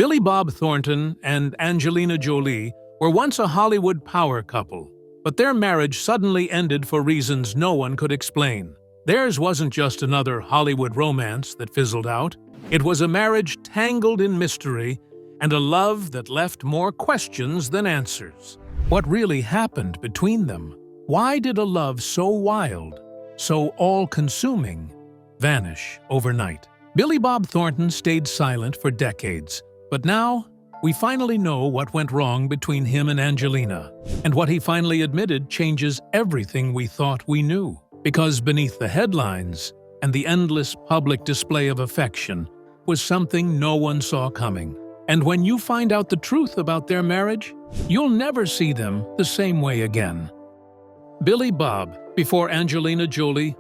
Billy Bob Thornton and Angelina Jolie were once a Hollywood power couple, but their marriage suddenly ended for reasons no one could explain. Theirs wasn't just another Hollywood romance that fizzled out. It was a marriage tangled in mystery and a love that left more questions than answers. What really happened between them? Why did a love so wild, so all-consuming, vanish overnight? Billy Bob Thornton stayed silent for decades, but now we finally know what went wrong between him and Angelina, and what he finally admitted changes everything we thought we knew. Because beneath the headlines and the endless public display of affection was something no one saw coming. And when you find out the truth about their marriage, you'll never see them the same way again. Billy Bob, before Angelina Jolie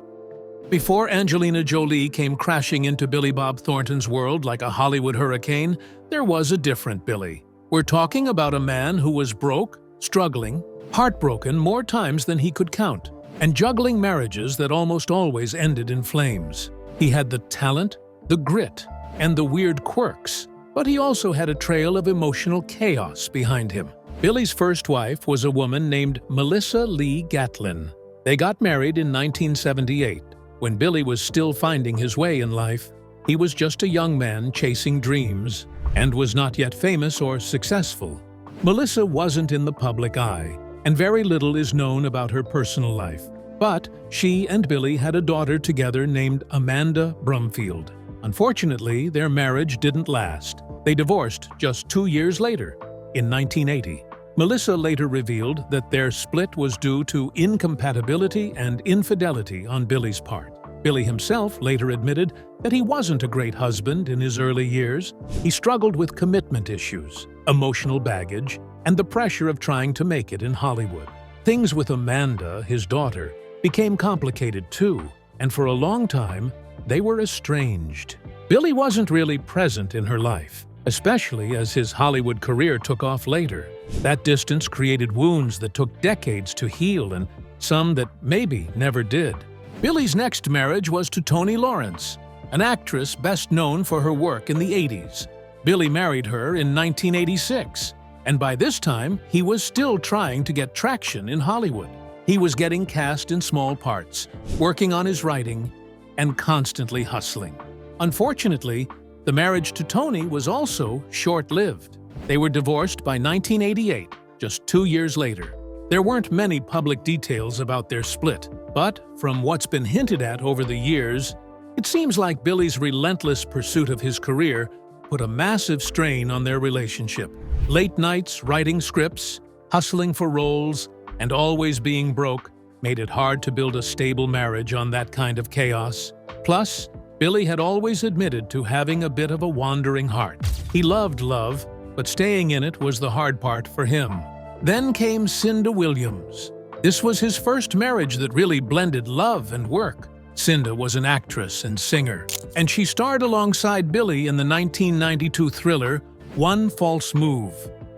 came crashing into Billy Bob Thornton's world like a Hollywood hurricane, there was a different Billy. We're talking about a man who was broke, struggling, heartbroken more times than he could count, and juggling marriages that almost always ended in flames. He had the talent, the grit, and the weird quirks, but he also had a trail of emotional chaos behind him. Billy's first wife was a woman named Melissa Lee Gatlin. They got married in 1978. When Billy was still finding his way in life, he was just a young man chasing dreams and was not yet famous or successful. Melissa wasn't in the public eye, and very little is known about her personal life. But she and Billy had a daughter together named Amanda Brumfield. Unfortunately, their marriage didn't last. They divorced just 2 years later, in 1980. Melissa later revealed that their split was due to incompatibility and infidelity on Billy's part. Billy himself later admitted that he wasn't a great husband in his early years. He struggled with commitment issues, emotional baggage, and the pressure of trying to make it in Hollywood. Things with Amanda, his daughter, became complicated too, and for a long time, they were estranged. Billy wasn't really present in her life, especially as his Hollywood career took off later. That distance created wounds that took decades to heal and some that maybe never did. Billy's next marriage was to Toni Lawrence, an actress best known for her work in the 80s. Billy married her in 1986, and by this time, he was still trying to get traction in Hollywood. He was getting cast in small parts, working on his writing, and constantly hustling. Unfortunately, the marriage to Toni was also short-lived. They were divorced by 1988, just 2 years later. There weren't many public details about their split, but from what's been hinted at over the years, it seems like Billy's relentless pursuit of his career put a massive strain on their relationship. Late nights writing scripts, hustling for roles, and always being broke made it hard to build a stable marriage on that kind of chaos. Plus, Billy had always admitted to having a bit of a wandering heart. He loved love, but staying in it was the hard part for him. Then came Cinda Williams. This was his first marriage that really blended love and work. Cinda was an actress and singer, and she starred alongside Billy in the 1992 thriller One False Move,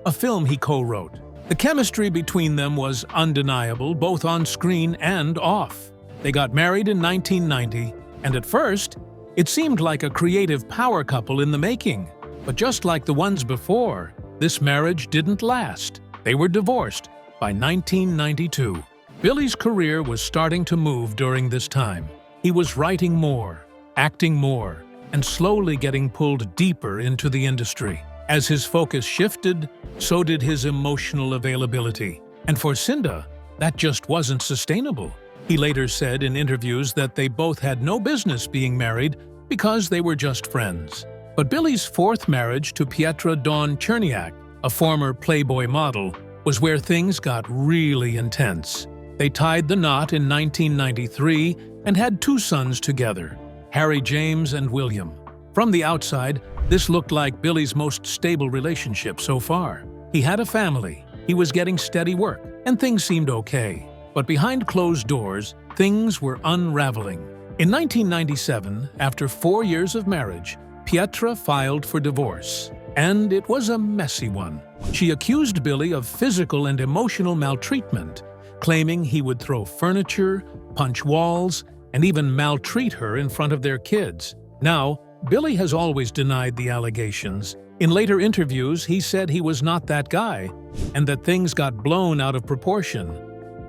a film he co-wrote. The chemistry between them was undeniable, both on screen and off. They got married in 1990, and at first, it seemed like a creative power couple in the making. But just like the ones before, this marriage didn't last. They were divorced by 1992. Billy's career was starting to move during this time. He was writing more, acting more, and slowly getting pulled deeper into the industry. As his focus shifted, so did his emotional availability. And for Cinda, that just wasn't sustainable. He later said in interviews that they both had no business being married because they were just friends. But Billy's fourth marriage to Pietra Dawn Cherniak, a former Playboy model, was where things got really intense. They tied the knot in 1993 and had 2 sons together, Harry James and William. From the outside, this looked like Billy's most stable relationship so far. He had a family, he was getting steady work, and things seemed okay. But behind closed doors, things were unraveling. In 1997, after 4 years of marriage, Pietra filed for divorce, and it was a messy one. She accused Billy of physical and emotional maltreatment, claiming he would throw furniture, punch walls, and even maltreat her in front of their kids. Now, Billy has always denied the allegations, In later interviews, he said he was not that guy and that things got blown out of proportion.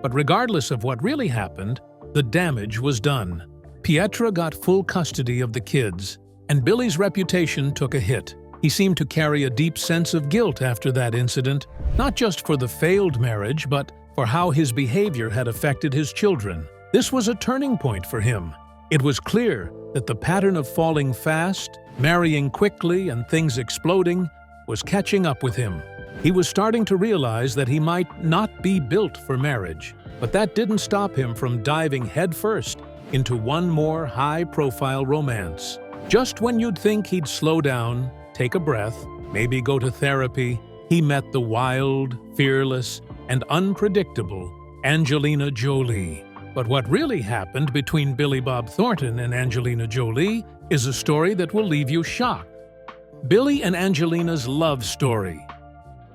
But regardless of what really happened, the damage was done. Pietra got full custody of the kids, and Billy's reputation took a hit. He seemed to carry a deep sense of guilt after that incident, not just for the failed marriage, but for how his behavior had affected his children. This was a turning point for him. It was clear that the pattern of falling fast, marrying quickly, and things exploding was catching up with him. He was starting to realize that he might not be built for marriage, but that didn't stop him from diving headfirst into one more high-profile romance. Just when you'd think he'd slow down, take a breath, maybe go to therapy, he met the wild, fearless, and unpredictable Angelina Jolie. But what really happened between Billy Bob Thornton and Angelina Jolie is a story that will leave you shocked. Billy and Angelina's love story.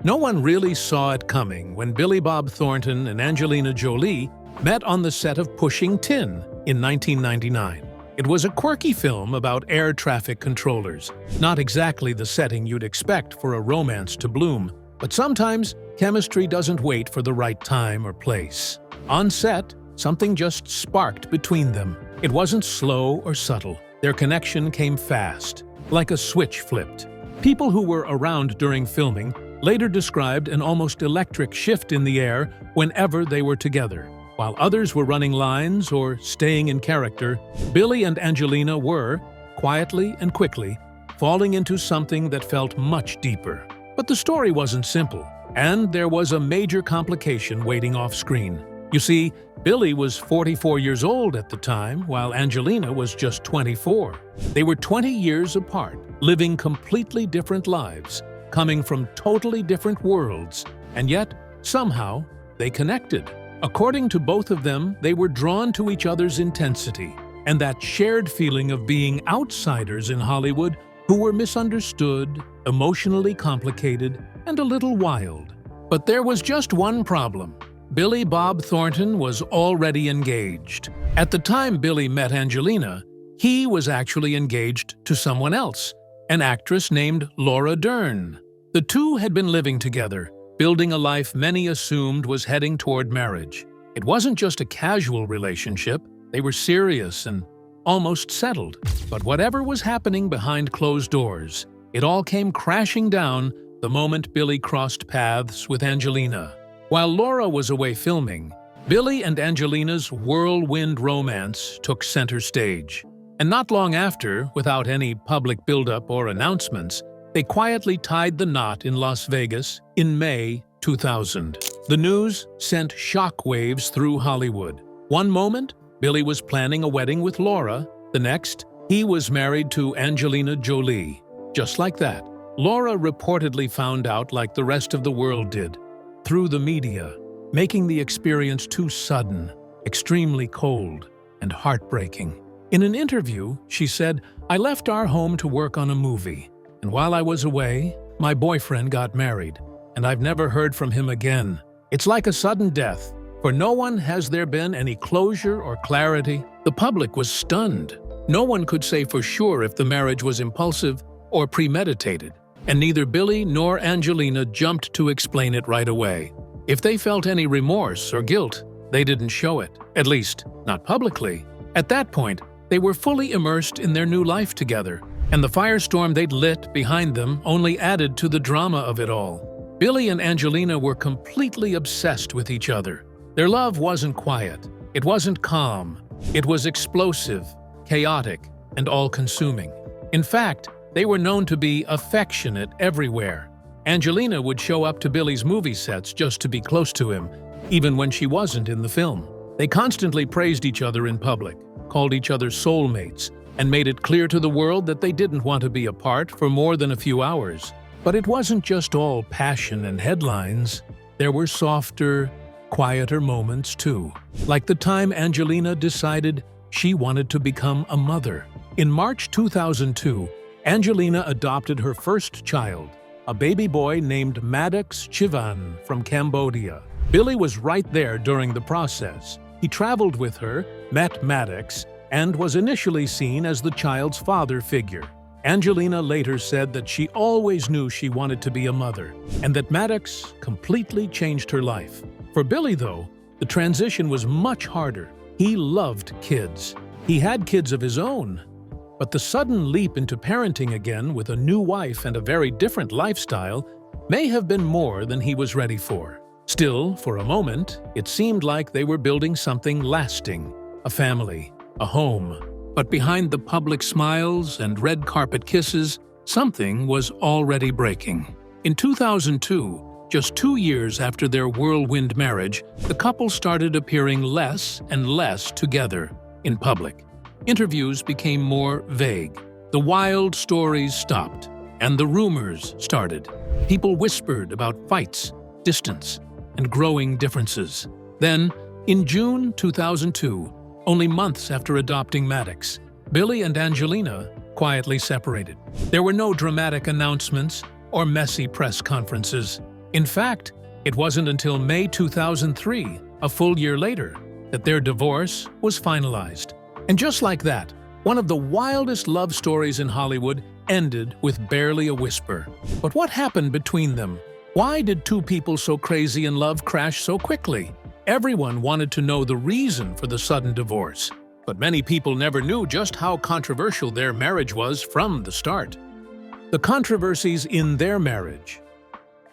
No one really saw it coming when Billy Bob Thornton and Angelina Jolie met on the set of Pushing Tin in 1999. It was a quirky film about air traffic controllers, not exactly the setting you'd expect for a romance to bloom, but sometimes chemistry doesn't wait for the right time or place. On set, something just sparked between them. It wasn't slow or subtle. Their connection came fast, like a switch flipped. People who were around during filming later described an almost electric shift in the air whenever they were together. While others were running lines or staying in character, Billy and Angelina were, quietly and quickly, falling into something that felt much deeper. But the story wasn't simple, and there was a major complication waiting off-screen. You see, Billy was 44 years old at the time, while Angelina was just 24. They were 20 years apart, living completely different lives, coming from totally different worlds, and yet, somehow, they connected. According to both of them, they were drawn to each other's intensity, and that shared feeling of being outsiders in Hollywood who were misunderstood, emotionally complicated, and a little wild. But there was just one problem. Billy Bob Thornton was already engaged. At the time Billy met Angelina, he was actually engaged to someone else, an actress named Laura Dern. The two had been living together, building a life many assumed was heading toward marriage. It wasn't just a casual relationship, they were serious and almost settled. But whatever was happening behind closed doors, it all came crashing down the moment Billy crossed paths with Angelina. While Laura was away filming, Billy and Angelina's whirlwind romance took center stage. And not long after, without any public buildup or announcements, they quietly tied the knot in Las Vegas in May 2000. The news sent shockwaves through Hollywood. One moment, Billy was planning a wedding with Laura. The next, he was married to Angelina Jolie. Just like that, Laura reportedly found out like the rest of the world did, through the media, making the experience too sudden, extremely cold, and heartbreaking. In an interview, she said, "I left our home to work on a movie, and while I was away, my boyfriend got married, and I've never heard from him again. It's like a sudden death. For no one has there been any closure or clarity." The public was stunned. No one could say for sure if the marriage was impulsive or premeditated, and neither Billy nor Angelina jumped to explain it right away. If they felt any remorse or guilt, they didn't show it, at least not publicly. At that point, they were fully immersed in their new life together, and the firestorm they'd lit behind them only added to the drama of it all. Billy and Angelina were completely obsessed with each other. Their love wasn't quiet, it wasn't calm, it was explosive, chaotic, and all-consuming. In fact, they were known to be affectionate everywhere. Angelina would show up to Billy's movie sets just to be close to him, even when she wasn't in the film. They constantly praised each other in public, called each other soulmates, and made it clear to the world that they didn't want to be apart for more than a few hours. But it wasn't just all passion and headlines. There were softer, quieter moments too, like the time Angelina decided she wanted to become a mother. In March 2002, Angelina adopted her first child, a baby boy named Maddox Chivan from Cambodia. Billy was right there during the process. He traveled with her, met Maddox, and was initially seen as the child's father figure. Angelina later said that she always knew she wanted to be a mother, and that Maddox completely changed her life. For Billy, though, the transition was much harder. He loved kids. He had kids of his own. But the sudden leap into parenting again with a new wife and a very different lifestyle may have been more than he was ready for. Still, for a moment, it seemed like they were building something lasting, a family, a home. But behind the public smiles and red carpet kisses, something was already breaking. In 2002, just 2 years after their whirlwind marriage, the couple started appearing less and less together in public. Interviews became more vague. The wild stories stopped, and the rumors started. People whispered about fights, distance, and growing differences. Then, in June 2002, only months after adopting Maddox, Billy and Angelina quietly separated. There were no dramatic announcements or messy press conferences. In fact, it wasn't until May 2003, a full year later, that their divorce was finalized. And just like that, one of the wildest love stories in Hollywood ended with barely a whisper. But what happened between them? Why did two people so crazy in love crash so quickly? Everyone wanted to know the reason for the sudden divorce. But many people never knew just how controversial their marriage was from the start. The controversies in their marriage.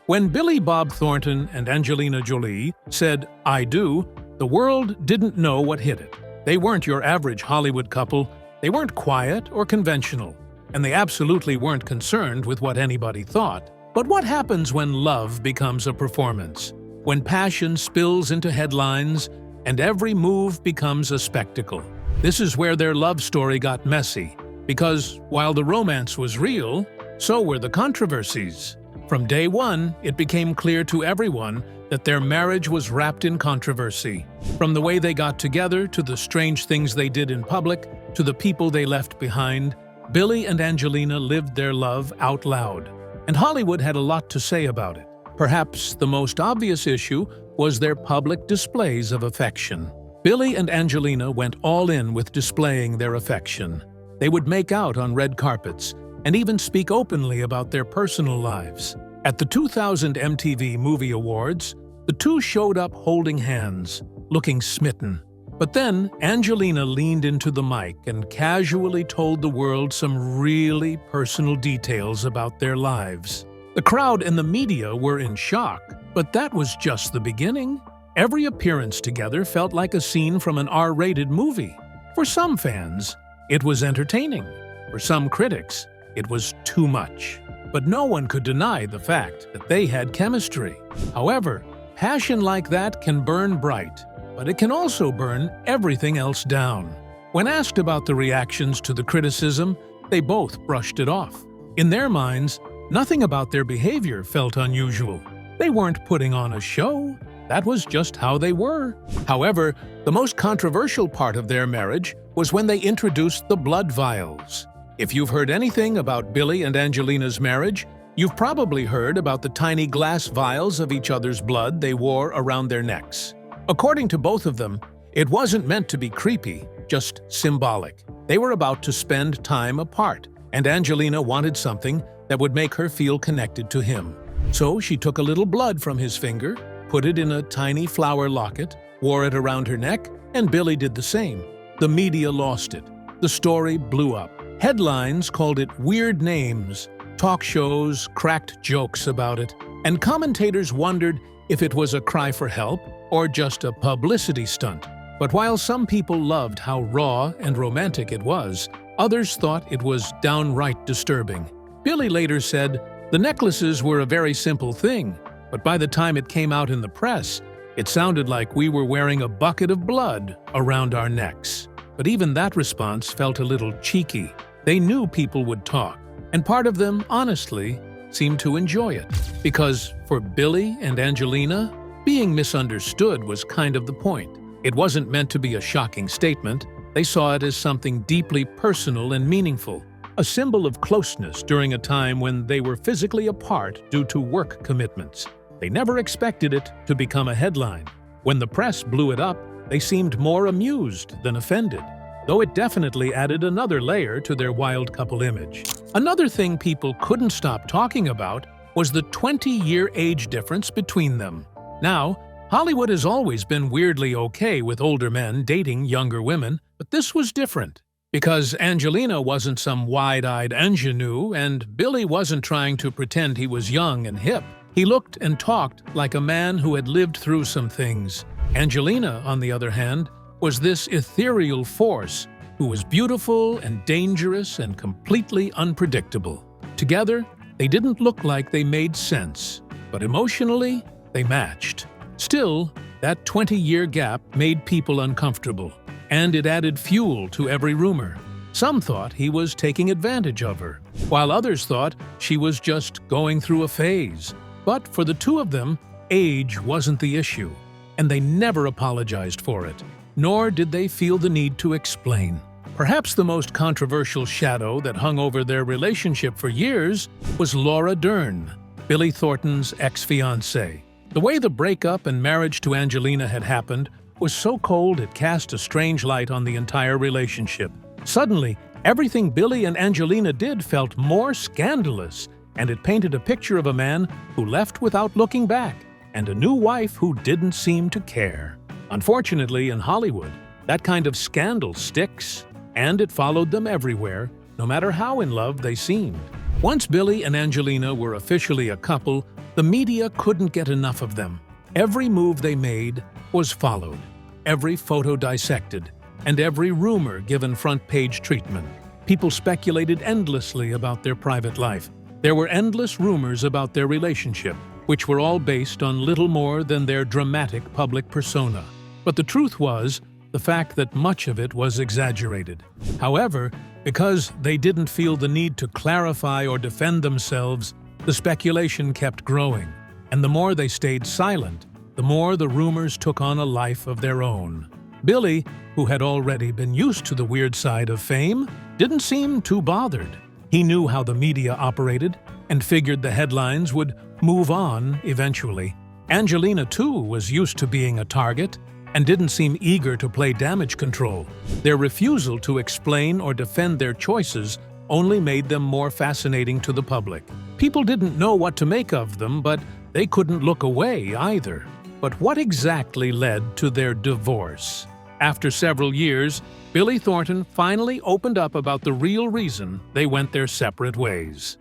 When Billy Bob Thornton and Angelina Jolie said, "I do," the world didn't know what hit it. They weren't your average Hollywood couple. They weren't quiet or conventional. And they absolutely weren't concerned with what anybody thought. But what happens when love becomes a performance? When passion spills into headlines and every move becomes a spectacle? This is where their love story got messy. Because while the romance was real, so were the controversies. From day one, it became clear to everyone that their marriage was wrapped in controversy. From the way they got together, to the strange things they did in public, to the people they left behind, Billy and Angelina lived their love out loud. And Hollywood had a lot to say about it. Perhaps the most obvious issue was their public displays of affection. Billy and Angelina went all in with displaying their affection. They would make out on red carpets, and even speak openly about their personal lives. At the 2000 MTV Movie Awards, the two showed up holding hands, looking smitten. But then Angelina leaned into the mic and casually told the world some really personal details about their lives. The crowd and the media were in shock, but that was just the beginning. Every appearance together felt like a scene from an R-rated movie. For some fans, it was entertaining. For some critics, it was too much. But no one could deny the fact that they had chemistry. However, passion like that can burn bright, but it can also burn everything else down. When asked about the reactions to the criticism, they both brushed it off. In their minds, nothing about their behavior felt unusual. They weren't putting on a show. That was just how they were. However, the most controversial part of their marriage was when they introduced the blood vials. If you've heard anything about Billy and Angelina's marriage, you've probably heard about the tiny glass vials of each other's blood they wore around their necks. According to both of them, it wasn't meant to be creepy, just symbolic. They were about to spend time apart, and Angelina wanted something that would make her feel connected to him. So she took a little blood from his finger, put it in a tiny flower locket, wore it around her neck, and Billy did the same. The media lost it. The story blew up. Headlines called it weird names, talk shows cracked jokes about it, and commentators wondered if it was a cry for help or just a publicity stunt. But while some people loved how raw and romantic it was, others thought it was downright disturbing. Billy later said, "The necklaces were a very simple thing, but by the time it came out in the press, it sounded like we were wearing a bucket of blood around our necks." But even that response felt a little cheeky. They knew people would talk, and part of them, honestly, seemed to enjoy it. Because for Billy and Angelina, being misunderstood was kind of the point. It wasn't meant to be a shocking statement. They saw it as something deeply personal and meaningful, a symbol of closeness during a time when they were physically apart due to work commitments. They never expected it to become a headline. When the press blew it up, they seemed more amused than offended. though it definitely added another layer to their wild couple image. Another thing people couldn't stop talking about was the 20-year age difference between them. Now, Hollywood has always been weirdly okay with older men dating younger women, but this was different. Because Angelina wasn't some wide-eyed ingenue, and Billy wasn't trying to pretend he was young and hip. He looked and talked like a man who had lived through some things. Angelina, on the other hand, was this ethereal force who was beautiful and dangerous and completely unpredictable. Together, they didn't look like they made sense, but emotionally, they matched. Still, that 20-year gap made people uncomfortable, and it added fuel to every rumor. Some thought he was taking advantage of her, while others thought she was just going through a phase. But for the two of them, age wasn't the issue, and they never apologized for it, nor did they feel the need to explain. Perhaps the most controversial shadow that hung over their relationship for years was Laura Dern, Billy Thornton's ex-fiancée. The way the breakup and marriage to Angelina had happened was so cold it cast a strange light on the entire relationship. Suddenly, everything Billy and Angelina did felt more scandalous, and it painted a picture of a man who left without looking back, and a new wife who didn't seem to care. Unfortunately, in Hollywood, that kind of scandal sticks, and it followed them everywhere, no matter how in love they seemed. Once Billy and Angelina were officially a couple, the media couldn't get enough of them. Every move they made was followed, every photo dissected, and every rumor given front-page treatment. People speculated endlessly about their private life. There were endless rumors about their relationship, which were all based on little more than their dramatic public persona. But the truth was, the fact that much of it was exaggerated. However, because they didn't feel the need to clarify or defend themselves, the speculation kept growing. And the more they stayed silent, the more the rumors took on a life of their own. Billy, who had already been used to the weird side of fame, didn't seem too bothered. He knew how the media operated and figured the headlines would move on eventually. Angelina, too, was used to being a target and didn't seem eager to play damage control. Their refusal to explain or defend their choices only made them more fascinating to the public. People didn't know what to make of them, but they couldn't look away either. But what exactly led to their divorce? After several years, Billy Thornton finally opened up about the real reason they went their separate ways.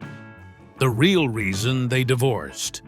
The real reason they divorced.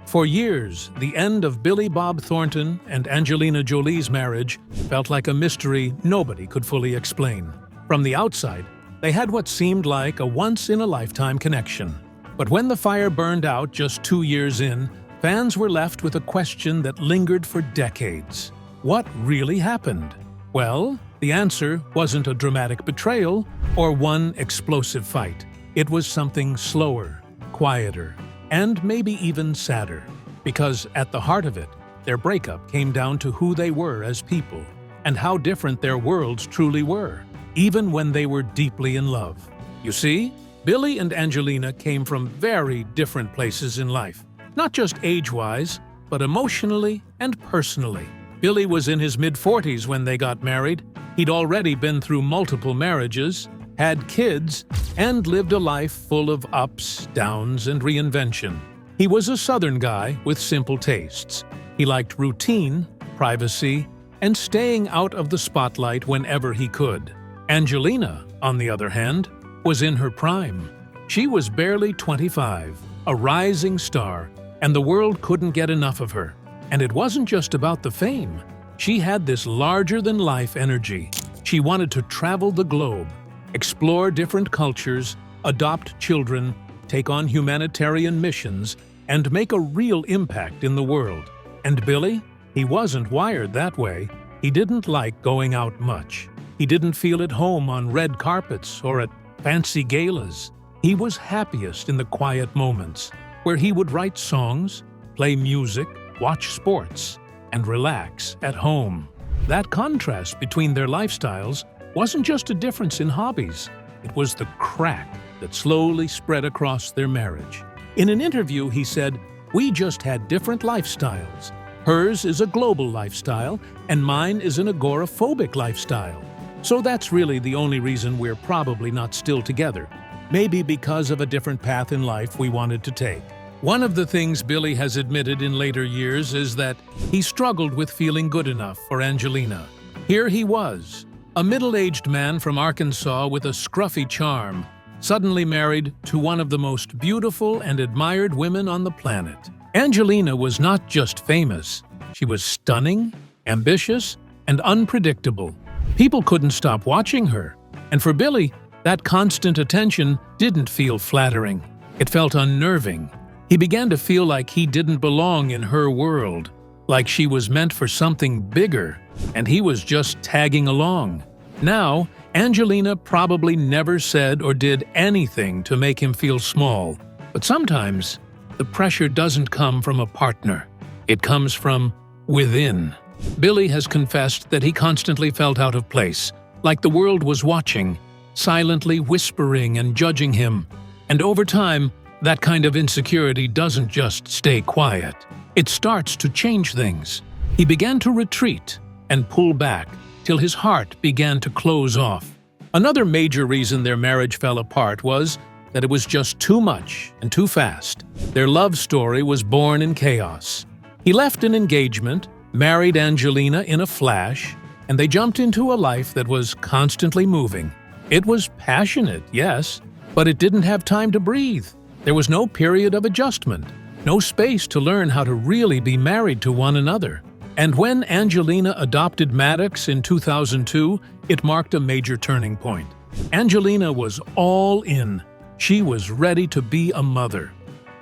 For years, the end of Billy Bob Thornton and Angelina Jolie's marriage felt like a mystery nobody could fully explain. From the outside, they had what seemed like a once-in-a-lifetime connection. But when the fire burned out just 2 years in, fans were left with a question that lingered for decades. What really happened? Well, the answer wasn't a dramatic betrayal or one explosive fight. It was something slower, quieter, and maybe even sadder. Because at the heart of it, their breakup came down to who they were as people and how different their worlds truly were, even when they were deeply in love. You see, Billy and Angelina came from very different places in life, not just age-wise, but emotionally and personally. Billy was in his mid-40s when they got married. He'd already been through multiple marriages, had kids, and lived a life full of ups, downs, and reinvention. He was a Southern guy with simple tastes. He liked routine, privacy, and staying out of the spotlight whenever he could. Angelina, on the other hand, was in her prime. She was barely 25, a rising star, and the world couldn't get enough of her. And it wasn't just about the fame. She had this larger-than-life energy. She wanted to travel the globe, explore different cultures, adopt children, take on humanitarian missions, and make a real impact in the world. And Billy? He wasn't wired that way. He didn't like going out much. He didn't feel at home on red carpets or at fancy galas. He was happiest in the quiet moments, where he would write songs, play music, watch sports, and relax at home. That contrast between their lifestyles wasn't just a difference in hobbies. It was the crack that slowly spread across their marriage. In an interview, he said, "We just had different lifestyles. Hers is a global lifestyle, and mine is an agoraphobic lifestyle. So that's really the only reason we're probably not still together. Maybe because of a different path in life we wanted to take. One of the things Billy has admitted in later years is that he struggled with feeling good enough for Angelina. Here he was, a middle-aged man from Arkansas with a scruffy charm, suddenly married to one of the most beautiful and admired women on the planet. Angelina was not just famous, she was stunning, ambitious, and unpredictable. People couldn't stop watching her, and for Billy, that constant attention didn't feel flattering. It felt unnerving. He began to feel like he didn't belong in her world, like she was meant for something bigger, and he was just tagging along. Now, Angelina probably never said or did anything to make him feel small, but sometimes the pressure doesn't come from a partner. It comes from within. Billy has confessed that he constantly felt out of place, like the world was watching, silently whispering and judging him. And over time, that kind of insecurity doesn't just stay quiet. It starts to change things. He began to retreat and pull back till his heart began to close off. Another major reason their marriage fell apart was that it was just too much and too fast. Their love story was born in chaos. He left an engagement, married Angelina in a flash, and they jumped into a life that was constantly moving. It was passionate, yes, but it didn't have time to breathe. There was no period of adjustment, no space to learn how to really be married to one another. And when Angelina adopted Maddox in 2002, it marked a major turning point. Angelina was all in. She was ready to be a mother.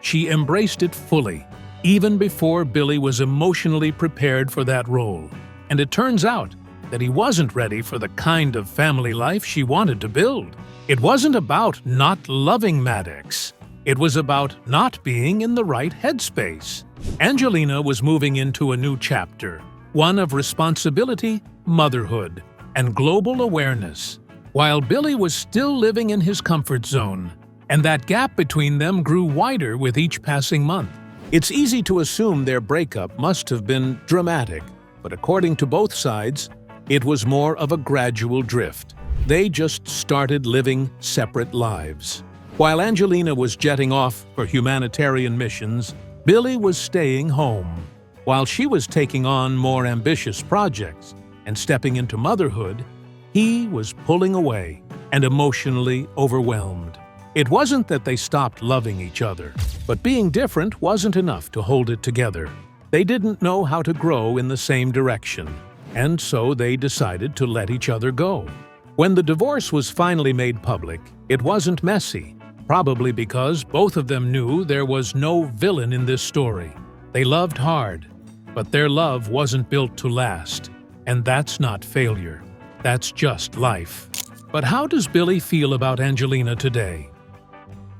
She embraced it fully, even before Billy was emotionally prepared for that role. And it turns out that he wasn't ready for the kind of family life she wanted to build. It wasn't about not loving Maddox. It was about not being in the right headspace. Angelina was moving into a new chapter, one of responsibility, motherhood, and global awareness, while Billy was still living in his comfort zone, and that gap between them grew wider with each passing month. It's easy to assume their breakup must have been dramatic, but according to both sides, it was more of a gradual drift. They just started living separate lives. While Angelina was jetting off for humanitarian missions, Billy was staying home. While she was taking on more ambitious projects and stepping into motherhood, he was pulling away and emotionally overwhelmed. It wasn't that they stopped loving each other, but being different wasn't enough to hold it together. They didn't know how to grow in the same direction, and so they decided to let each other go. When the divorce was finally made public, it wasn't messy, probably because both of them knew there was no villain in this story. They loved hard, but their love wasn't built to last, and that's not failure. That's just life. But how does Billy feel about Angelina today?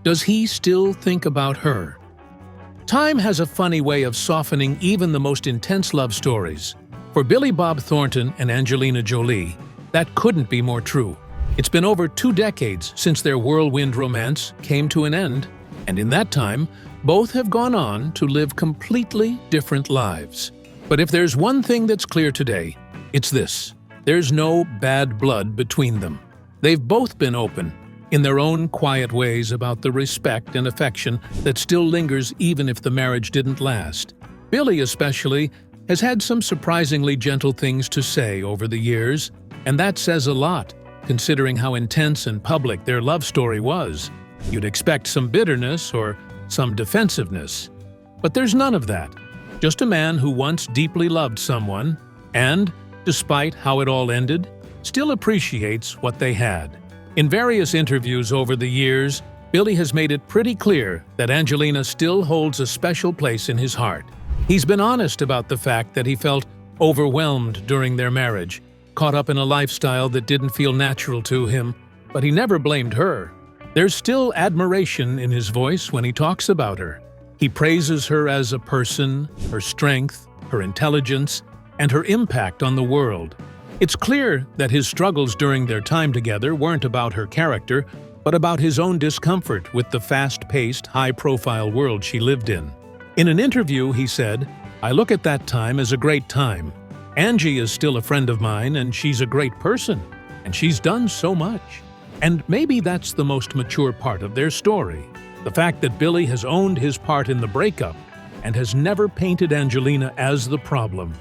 Does he still think about her? Time has a funny way of softening even the most intense love stories. For Billy Bob Thornton and Angelina Jolie, that couldn't be more true. It's been over 2 decades since their whirlwind romance came to an end, and in that time, both have gone on to live completely different lives. But if there's one thing that's clear today, it's this: there's no bad blood between them. They've both been open, in their own quiet ways, about the respect and affection that still lingers even if the marriage didn't last. Billy, especially, has had some surprisingly gentle things to say over the years, and that says a lot, considering how intense and public their love story was. You'd expect some bitterness or some defensiveness. But there's none of that. Just a man who once deeply loved someone and, despite how it all ended, still appreciates what they had. In various interviews over the years, Billy has made it pretty clear that Angelina still holds a special place in his heart. He's been honest about the fact that he felt overwhelmed during their marriage, caught up in a lifestyle that didn't feel natural to him, but he never blamed her. There's still admiration in his voice when he talks about her. He praises her as a person, her strength, her intelligence, and her impact on the world. It's clear that his struggles during their time together weren't about her character, but about his own discomfort with the fast-paced, high-profile world she lived in. In an interview, he said, "I look at that time as a great time. Angie is still a friend of mine, and she's a great person. and she's done so much. And maybe that's the most mature part of their story. The fact that Billy has owned his part in the breakup and has never painted Angelina as the problem.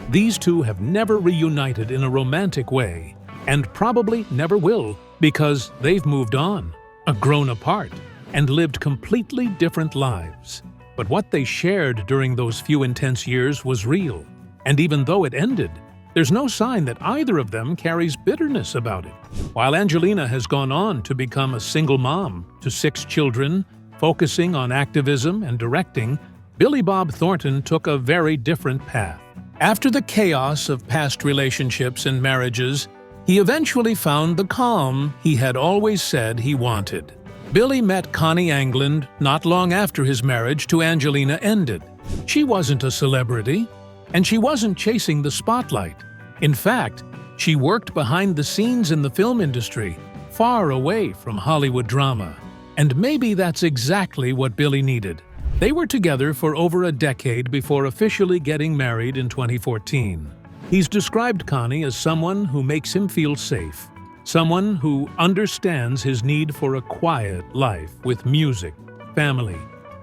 These two have never reunited in a romantic way, and probably never will, because they've moved on, grown apart, and lived completely different lives. But what they shared during those few intense years was real, and even though it ended, there's no sign that either of them carries bitterness about it. While Angelina has gone on to become a single mom to 6 children, focusing on activism and directing, Billy Bob Thornton took a very different path. After the chaos of past relationships and marriages, he eventually found the calm he had always said he wanted. Billy met Connie England not long after his marriage to Angelina ended. She wasn't a celebrity, and she wasn't chasing the spotlight. In fact, she worked behind the scenes in the film industry, far away from Hollywood drama. And maybe that's exactly what Billy needed. They were together for over a decade before officially getting married in 2014. He's described Connie as someone who makes him feel safe, someone who understands his need for a quiet life with music, family,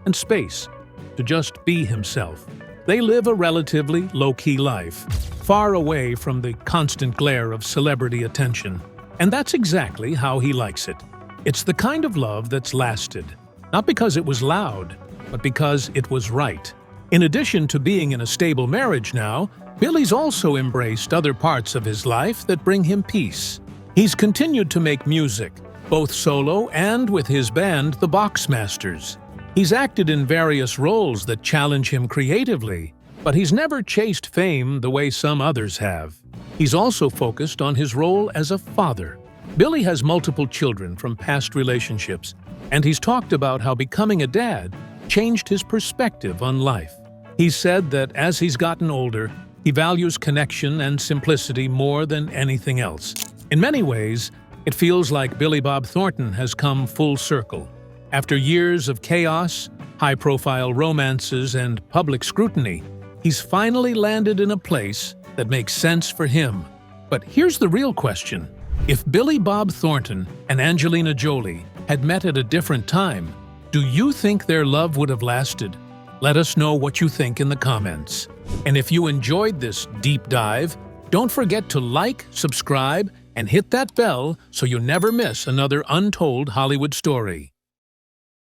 and space to just be himself. They live a relatively low-key life, far away from the constant glare of celebrity attention. And that's exactly how he likes it. It's the kind of love that's lasted, not because it was loud, but because it was right. In addition to being in a stable marriage now, Billy's also embraced other parts of his life that bring him peace. He's continued to make music, both solo and with his band, the Boxmasters. He's acted in various roles that challenge him creatively, but he's never chased fame the way some others have. He's also focused on his role as a father. Billy has multiple children from past relationships, and he's talked about how becoming a dad changed his perspective on life. He's said that as he's gotten older, he values connection and simplicity more than anything else. In many ways, it feels like Billy Bob Thornton has come full circle. After years of chaos, high-profile romances, and public scrutiny, he's finally landed in a place that makes sense for him. But here's the real question. If Billy Bob Thornton and Angelina Jolie had met at a different time, do you think their love would have lasted? Let us know what you think in the comments. And if you enjoyed this deep dive, don't forget to like, subscribe, and hit that bell so you never miss another untold Hollywood story.